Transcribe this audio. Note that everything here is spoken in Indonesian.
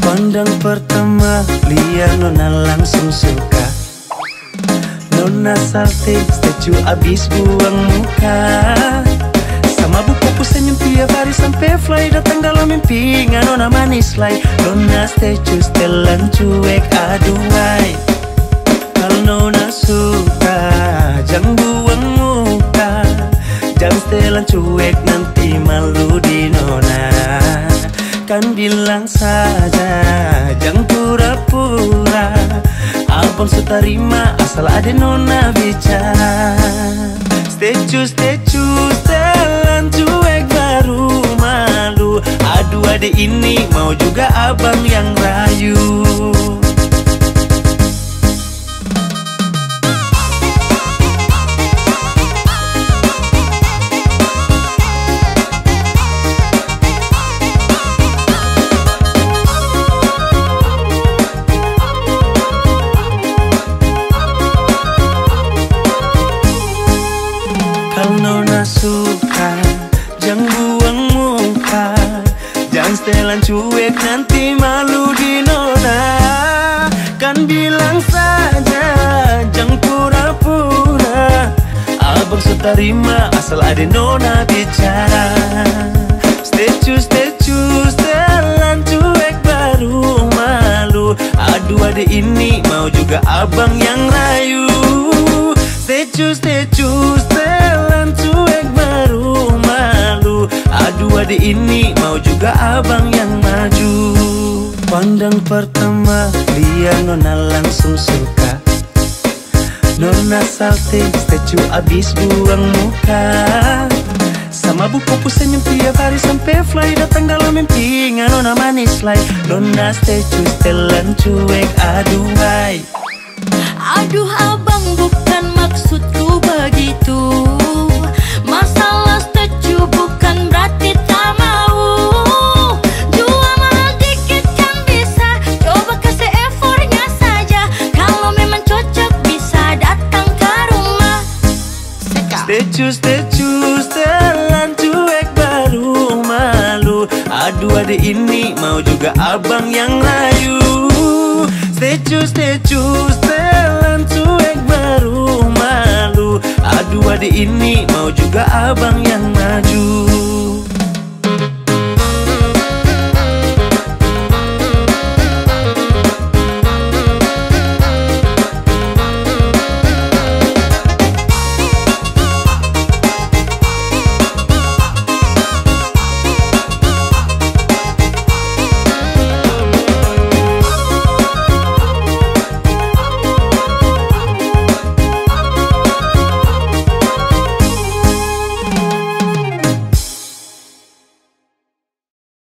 Pandang pertama lihat Nona langsung suka. Nona salting statue abis buang muka. Sama buku senyum tiap hari sampai fly. Datang dalam mimpi Nona manis like. Nona statue setelan cuek aduhai. Kalau Nona suka jangan buang muka. Jangan setelan cuek nanti malu di Nona. Kan bilang saja jangan pura-pura. Abang suka terima asal ada Nona bicara. Statue setelan cuek baru malu. Aduh adik ini mau juga abang yang rayu. Nona suka jangan buang muka. Jangan setelan cuek nanti malu di Nona. Kan bilang saja jangan pura-pura. Abang suka terima asal ada Nona bicara. Statue setelan cuek baru malu. Aduh adik ini mau juga abang yang rayu. Statue setelan cuek baru malu. Aduh adik ini mau juga abang yang maju. Pandang pertama lihat Nona langsung suka. Nona salting statue abis buang muka. Sama buku senyum tiap hari sampai fly. Datang dalam mimpi Nona manis like. Nona statue setelan cuek aduhai. Aduh abang bukan maksudku begitu. Masalah statue bukan berarti tak mau. Jual mahal dikit kan bisa. Coba kasih effortnya saja. Kalau memang cocok bisa datang ke rumah. Statue setelan cuek baru malu. Aduh adik ini mau juga abang yang rayu. Statue setelan cuek baru malu. Aduh adik ini mau juga abang yang maju.